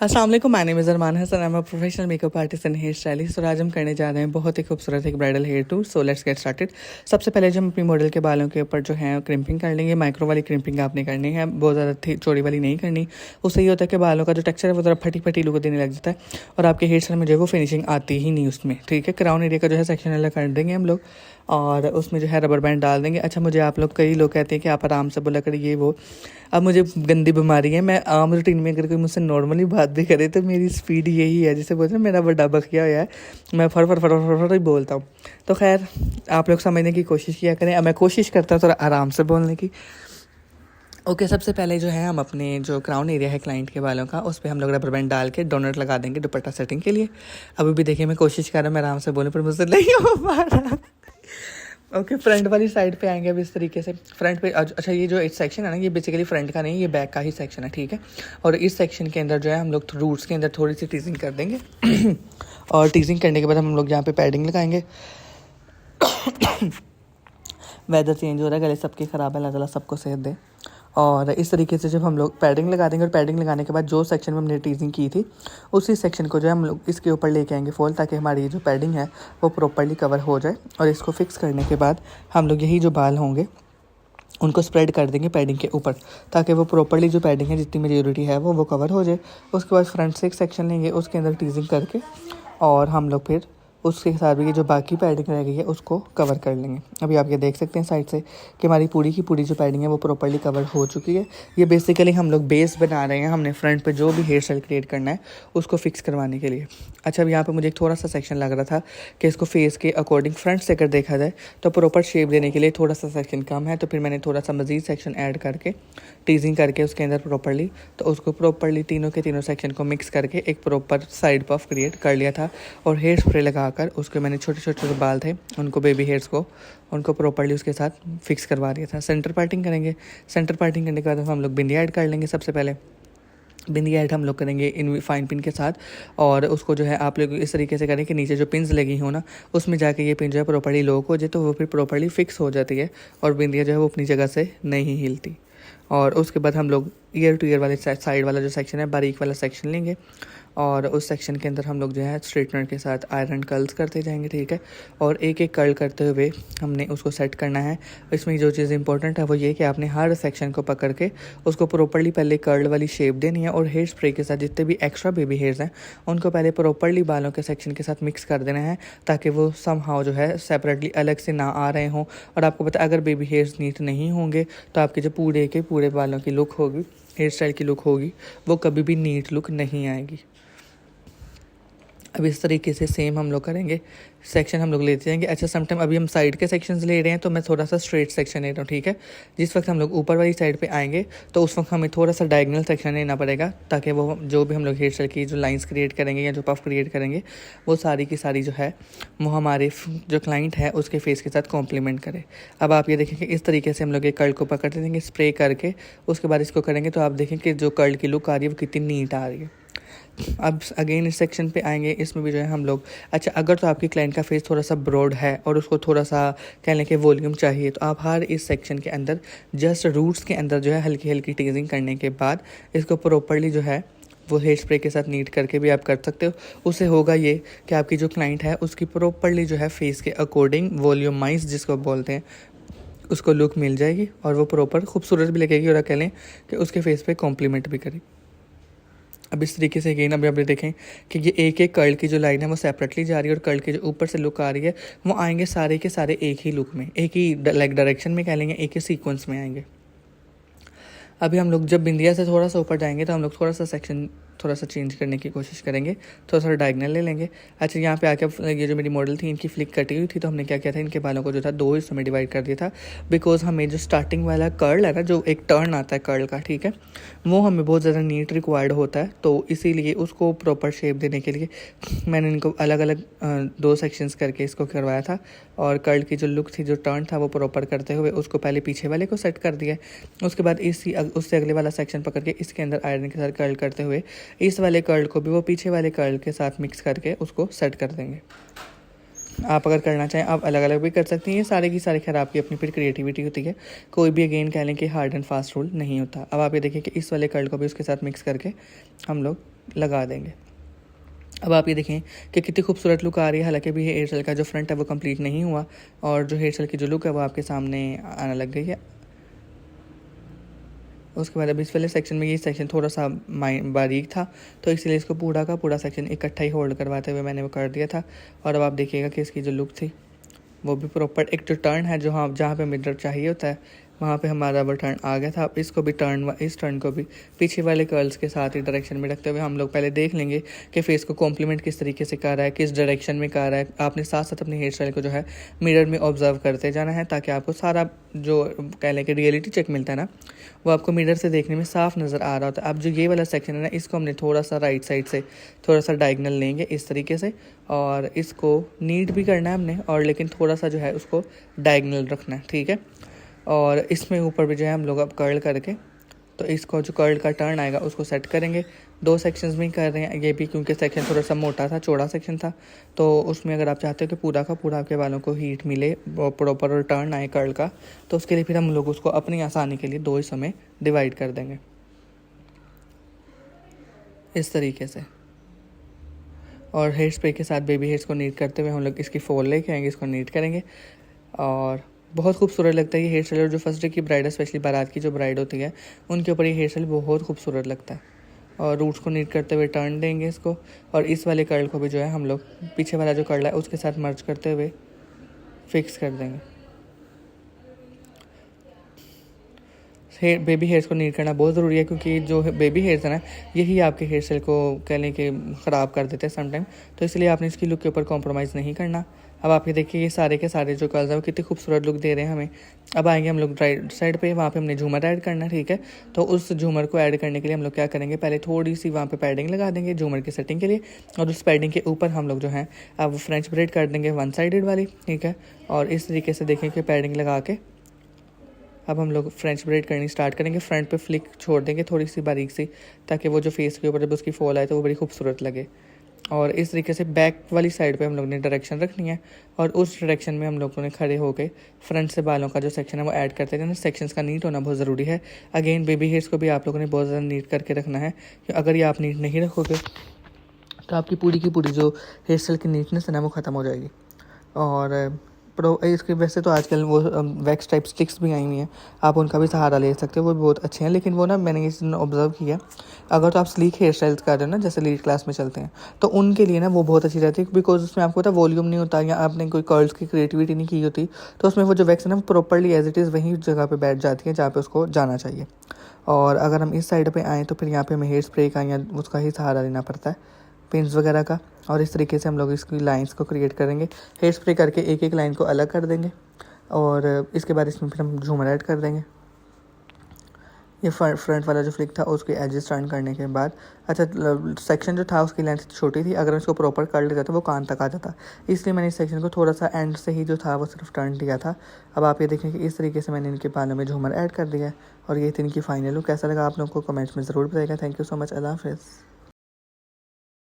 अस्सलाम वालेकुम, my name is Arman Hasan. I am a professional makeup artist and hair stylist. और आज हम करने जा रहे हैं बहुत ही खूबसूरत एक bridal hair tour. So let's get started. सबसे पहले जो हम अपनी मॉडल के बालों के ऊपर जो है क्रिम्पिंग कर लेंगे। माइक्रो वाली क्रिम्पिंग आपने करनी है, बहुत ज़्यादा चौड़ी वाली नहीं करनी। उससे ये होता है कि बालों का जो टेक्सचर है वो ज़रा फटी फटी लुक देने लग जाता है और आपके हेयर स्टाइल में जो है वो फिनिशिंग आती ही नहीं उसमें। ठीक है, क्राउन एरिया का जो है सेक्शन अलग कर देंगे हम लोग और उसमें जो है रबर बैंड डाल देंगे। अच्छा, मुझे आप लोग कई लोग कहते हैं कि आप आराम से बोला करिए वो। अब मुझे गंदी बीमारी है, मैं आम रूटीन में अगर कोई मुझसे नॉर्मली बात भी करे तो मेरी स्पीड यही है, जैसे बोलते हैं मेरा बड़ा बखिया हुआ है, मैं फर फर फर फर फर ही बोलता हूँ। तो खैर आप लोग समझने की कोशिश किया करें। अब मैं कोशिश करता हूँ थोड़ा आराम से बोलने की। ओके, सबसे पहले जो है हम अपने जो क्राउन एरिया है क्लाइंट के बालों का, उस पर हम लोग रबर बैंड डाल के डोनट लगा देंगे दुपट्टा सेटिंग के लिए। अभी भी देखिए मैं कोशिश कर रहा हूँ मैं आराम से बोलूँ पर मुझसे नहीं हो पा रहा। ओके, फ्रंट वाली साइड पे आएंगे अब इस तरीके से। फ्रंट पे अच्छा, ये जो सेक्शन है ना, ये बेसिकली फ्रंट का नहीं, ये बैक का ही सेक्शन है। ठीक है, और इस सेक्शन के अंदर जो है हम लोग रूट्स के अंदर थोड़ी सी टीजिंग कर देंगे और टीजिंग करने के बाद हम लोग यहाँ पे पैडिंग लगाएंगे। वेदर चेंज हो रहा है, गले सबके ख़राब है, अल्लाह ताला सबको सेहत दे। और इस तरीके से जब हम लोग पैडिंग लगा देंगे और पैडिंग लगाने के बाद जो सेक्शन में हमने टीजिंग की थी उसी सेक्शन को जो है हम लोग इसके ऊपर लेके आएंगे फॉल, ताकि हमारी ये जो पैडिंग है वो प्रॉपर्ली कवर हो जाए। और इसको फिक्स करने के बाद हम लोग यही जो बाल होंगे उनको स्प्रेड कर देंगे पैडिंग के ऊपर, ताकि वो प्रॉपर्ली जो पैडिंग है जितनी मेजोरिटी है वो कवर हो जाए। उसके बाद फ्रंट से एक सेक्शन लेंगे, उसके अंदर टीजिंग करके और हम लोग फिर उसके साथ भी ये जो बाकी पैडिंग रह गई है उसको कवर कर लेंगे। अभी आप ये देख सकते हैं साइड से कि हमारी पूरी की पूरी जो पैडिंग है वो प्रॉपर्ली कवर हो चुकी है। ये बेसिकली हम लोग बेस बना रहे हैं, हमने फ्रंट पे जो भी हेयर स्टाइल क्रिएट करना है उसको फिक्स करवाने के लिए। अच्छा, अब यहाँ पे मुझे एक थोड़ा सा सेक्शन लग रहा था कि इसको फेस के अकॉर्डिंग फ्रंट से अगर देखा जाए तो प्रॉपर शेप देने के लिए थोड़ा सा सेक्शन कम है, तो फिर मैंने थोड़ा सा मज़ीद सेक्शन ऐड करके टीजिंग करके उसके अंदर प्रॉपर्ली, तो उसको प्रॉपर्ली तीनों के तीनों सेक्शन को मिक्स करके एक प्रॉपर साइड पफ क्रिएट कर लिया था। और हेयर स्प्रे लगाकर उसके मैंने छोटे छोटे जो बाल थे उनको, बेबी हेयर्स को, उनको प्रॉपर्ली उसके साथ फिक्स करवा दिया था। सेंटर पार्टिंग करेंगे। सेंटर पार्टिंग करने के बाद हम लोग बिंदी ऐड कर लेंगे। सबसे पहले बिंदी ऐड हम लोग करेंगे इन फाइन पिन के साथ, और उसको जो है आप लोग इस तरीके से करें कि नीचे जो पिन्स लगी हो ना उसमें जाके ये पिन जो है प्रॉपर्ली लॉक हो जाए, तो वो फिर प्रॉपर्ली फिक्स हो जाती है और बिंदियाँ जो है वो अपनी जगह से नहीं हिलती। और उसके बाद हम लोग ईयर टू ईयर वाले साइड वाला जो सेक्शन है, बारीक वाला सेक्शन लेंगे और उस सेक्शन के अंदर हम लोग जो है स्ट्रेटनर के साथ आयरन कर्ल्स करते जाएंगे। ठीक है, और एक एक कर्ल करते हुए हमने उसको सेट करना है। इसमें जो चीज़ इंपॉर्टेंट है वो ये कि आपने हर सेक्शन को पकड़ के उसको प्रॉपर्ली पहले कर्ल वाली शेप देनी है और हेयर स्प्रे के साथ जितने भी एक्स्ट्रा बेबी हेयर्स हैं उनको पहले प्रॉपर्ली बालों के सेक्शन के साथ मिक्स कर देना है, ताकि वो समहाउ जो है सेपरेटली अलग से ना आ रहे हों। और आपको पता है अगर बेबी हेयर्स नीट नहीं होंगे तो आपके जो पूरे के पूरे बालों की लुक होगी, हेयर स्टाइल की लुक होगी, वो कभी भी नीट लुक नहीं आएगी। अब इस तरीके से सेम हम लोग करेंगे, सेक्शन हम लोग लेते जाएंगे। अच्छा, समटाइम अभी हम साइड के सेक्शंस ले रहे हैं तो मैं थोड़ा सा स्ट्रेट सेक्शन ले रहा हूँ। ठीक है, जिस वक्त हम लोग ऊपर वाली साइड पे आएंगे तो उस वक्त हमें थोड़ा सा डायगोनल सेक्शन लेना पड़ेगा, ताकि वो जो भी हम लोग हेयर स्टाइल की जो लाइंस क्रिएट करेंगे या जो पफ क्रिएट करेंगे वो सारी की सारी जो है वो हमारे जो क्लाइंट है उसके फेस के साथ कॉम्प्लीमेंट करे। अब आप ये देखें कि इस तरीके से हम लोग एक कर्ल को पकड़ देंगे स्प्रे करके, उसके बाद इसको करेंगे तो आप देखें कि जो कर्ल की लुक आ रही है वो कितनी नीट आ रही है। अब अगेन इस सेक्शन पे आएंगे, इसमें भी जो है हम लोग, अच्छा अगर तो आपकी क्लाइंट का फेस थोड़ा सा ब्रॉड है और उसको थोड़ा सा कह लें कि वॉल्यूम चाहिए, तो आप हर इस सेक्शन के अंदर जस्ट रूट्स के अंदर जो है हल्की हल्की टीजिंग करने के बाद इसको प्रॉपर्ली जो है वो हेयर स्प्रे के साथ नीट करके भी आप कर सकते हो। उससे होगा ये कि आपकी जो क्लाइंट है उसकी प्रॉपर्ली जो है फेस के अकॉर्डिंग वॉल्यूमाइज जिसको बोलते हैं उसको लुक मिल जाएगी और वो प्रॉपर खूबसूरत भी लगेगी और कह लें कि उसके फेस पे कॉम्प्लीमेंट भी करेगी। अब इस तरीके से अगेन अभी आप देखें कि ये एक एक कर्ल की जो लाइन है वो सेपरेटली जा रही है और कर्ल की जो ऊपर से लुक आ रही है वो आएंगे सारे के सारे एक ही लुक में, एक ही लाइक डायरेक्शन में कह लेंगे, एक ही सीक्वेंस में आएंगे। अभी हम लोग जब बिंदिया से थोड़ा सा ऊपर जाएंगे तो हम लोग थोड़ा सा सेक्शन थोड़ा सा चेंज करने की कोशिश करेंगे, थोड़ा सा डायगनल ले लेंगे। अच्छा, यहाँ पे आके ये जो मेरी मॉडल थी इनकी फ्लिक कटी हुई थी, तो हमने क्या किया था इनके बालों को जो था दो हिस्सों में डिवाइड कर दिया था, बिकॉज हमें जो स्टार्टिंग वाला कर्ल है ना, जो एक टर्न आता है कर्ल का, ठीक है, वो हमें बहुत ज़्यादा नीट रिक्वायर्ड होता है। तो इसीलिए उसको प्रॉपर शेप देने के लिए मैंने इनको अलग अलग दो सेक्शंस करके इसको करवाया था और कर्ल की जो लुक थी, जो टर्न था, वो प्रॉपर करते हुए उसको पहले पीछे वाले को सेट कर दिया। उसके बाद उससे अगले वाला सेक्शन पकड़ के इसके अंदर आयरन के साथ कर्ल करते हुए इस वाले कर्ल को भी वो पीछे वाले कर्ल के साथ मिक्स करके उसको सेट कर देंगे। आप अगर करना चाहें आप अलग अलग भी कर सकती हैं, ये सारे की सारे खैर आपकी अपनी फिर क्रिएटिविटी होती है, कोई भी अगेन कह लें कि हार्ड एंड फास्ट रूल नहीं होता। अब आप ये देखिए कि इस वाले कर्ल को भी उसके साथ मिक्स करके हम लोग लगा देंगे। अब आप ये देखें कि कितनी खूबसूरत लुक आ रही है। हालांकि अभी हेयर स्टाइल का जो फ्रंट है वो कंप्लीट नहीं हुआ और जो हेयर स्टाइल की जो लुक है वो आपके सामने आने लग गई है। उसके बाद अब इस वाले सेक्शन में ये सेक्शन थोड़ा सा बारीक था, तो इसलिए इसको पूरा का पूरा सेक्शन इकट्ठा ही होल्ड करवाते हुए मैंने वो कर दिया था। और अब आप देखिएगा कि इसकी जो लुक थी वो भी प्रॉपर एक जो टर्न है जो हाँ जहाँ पे मिरर चाहिए होता है वहाँ पे हमारा वो टर्न आ गया था। अब इसको भी इस टर्न को भी पीछे वाले कर्ल्स के साथ ही डायरेक्शन में रखते हुए हम लोग पहले देख लेंगे कि फेस को कॉम्प्लीमेंट किस तरीके से कर रहा है, किस डायरेक्शन में कर रहा है। आपने साथ साथ अपने हेयर स्टाइल को जो है मिरर में ऑब्जर्व करते जाना है ताकि आपको सारा जो कह लें कि रियलिटी चेक मिलता है ना वो आपको मिरर से देखने में साफ नज़र आ रहा होता है। अब जो ये वाला सेक्शन है ना इसको हमने थोड़ा सा राइट साइड से थोड़ा सा डायगनल लेंगे इस तरीके से और इसको नीट भी करना है हमने और लेकिन थोड़ा सा जो है उसको डायगनल रखना है, ठीक है। और इसमें ऊपर भी जो है हम लोग अब कर्ल करके तो इसको जो कर्ल का टर्न आएगा उसको सेट करेंगे। 2 सेक्शंस में कर रहे हैं ये भी क्योंकि सेक्शन थोड़ा सा मोटा था, चौड़ा सेक्शन था, तो उसमें अगर आप चाहते हो कि पूरा का पूरा आपके बालों को हीट मिले प्रॉपर और टर्न आए कर्ल का, तो उसके लिए फिर हम लोग उसको अपनी आसानी के लिए 2 हिस्सों में डिवाइड कर देंगे इस तरीके से। और हेयर स्प्रे के साथ बेबी हेयर्स को नीट करते हुए हम लोग इसकी फॉल लेके आएंगे, इसको नीट करेंगे और बहुत खूबसूरत लगता है ये हेयर स्टाइल। और जो फर्स्ट डे की ब्राइड है, स्पेशली बारात की जो ब्राइड होती है, उनके ऊपर ये हेयर स्टाइल बहुत खूबसूरत लगता है। और रूट्स को नीट करते हुए टर्न देंगे इसको और इस वाले कर्ल को भी जो है हम लोग पीछे वाला जो कर्ल है उसके साथ मर्ज करते हुए फिक्स कर देंगे। बेबी हेयर्स को नीट करना बहुत ज़रूरी है क्योंकि जो बेबी हेयर्स है ना यही आपके हेयर स्टाइल को कह लें कि ख़राब कर देते हैं समटाइम, तो इसलिए आपने इसकी लुक के ऊपर कॉम्प्रोमाइज़ नहीं करना। अब आप ये देखिए ये सारे के सारे जो कर्ल्स हैं वो कितनी खूबसूरत लुक दे रहे हैं हमें। अब आएंगे हम लोग राइट साइड पे, वहाँ पे हमने झूमर ऐड करना है, ठीक है। तो उस झूमर को ऐड करने के लिए हम लोग क्या करेंगे, पहले थोड़ी सी वहाँ पे पैडिंग लगा देंगे झूमर की सेटिंग के लिए और उस पैडिंग के ऊपर हम लोग जो है अब फ्रेंच ब्रेड कर देंगे 1 साइडेड वाली, ठीक है। और इस तरीके से देखें कि पैडिंग लगा के अब हम लोग फ्रेंच ब्रेड करनी स्टार्ट करेंगे। फ्रंट पे फ्लिक छोड़ देंगे थोड़ी सी बारीक सी ताकि वो जो फेस के ऊपर जब उसकी फॉल आए तो वो बड़ी खूबसूरत लगे। और इस तरीके से बैक वाली साइड पे हम लोग ने डायरेक्शन रखनी है और उस डायरेक्शन में हम लोगों ने खड़े होकर फ्रंट से बालों का जो सेक्शन है वो ऐड करते हैं। सेक्शंस का नीट होना बहुत ज़रूरी है। अगेन बेबी हेयर्स को भी आप लोगों ने बहुत ज़्यादा नीट करके रखना है, अगर ये आप नीट नहीं रखोगे तो आपकी पूरी की पूरी जो हेयर स्टाइल की नीटनेस है ना वो ख़त्म हो जाएगी। और इसके वैसे तो आजकल वो वैक्स टाइप स्टिक्स भी आई हुई हैं, आप उनका भी सहारा ले सकते हो, वो भी बहुत अच्छे हैं। लेकिन वो ना मैंने ये ऑब्जर्व किया, अगर तो आप स्लीक हेयर स्टाइल्स कर रहे हो ना जैसे लीड क्लास में चलते हैं तो उनके लिए ना वो बहुत अच्छी रहती है बिकॉज उसमें आपको पता वॉल्यूम नहीं होता या आपने कोई कर्ल्स की क्रिएटिविटी नहीं की होती, तो उसमें वो जो वैक्स है ना वो प्रॉपरली एज इट इज़ वहीं जगह पर बैठ जाती है जहाँ पर उसको जाना चाहिए। और अगर हम इस साइड पर आएँ तो फिर यहाँ पर हमें हेयर स्प्रे का या उसका ही सहारा लेना पड़ता है, पिन्स वगैरह का। और इस तरीके से हम लोग इसकी लाइंस को क्रिएट करेंगे, हेयर स्प्रे करके एक एक लाइन को अलग कर देंगे और इसके बाद इसमें फिर हम झूमर ऐड कर देंगे। ये फ्रंट वाला जो फ्लिक था उसके एजेस टर्न करने के बाद अच्छा सेक्शन जो था उसकी लेंथ छोटी थी, अगर इसको प्रॉपर कर लेता तो वो कान तक आ जाता, इसलिए मैंने इस सेक्शन को थोड़ा सा एंड से ही जो था वो सिर्फ टर्न किया था। अब आप ये देखें कि इस तरीके से मैंने इनके बालों में झूमर ऐड कर दिया है और ये थी इनकी फाइनल लुक। कैसा लगा आप लोगों को कमेंट्स में ज़रूर बताइएगा। थैंक यू सो मच, अल्लाह हाफ़िज़।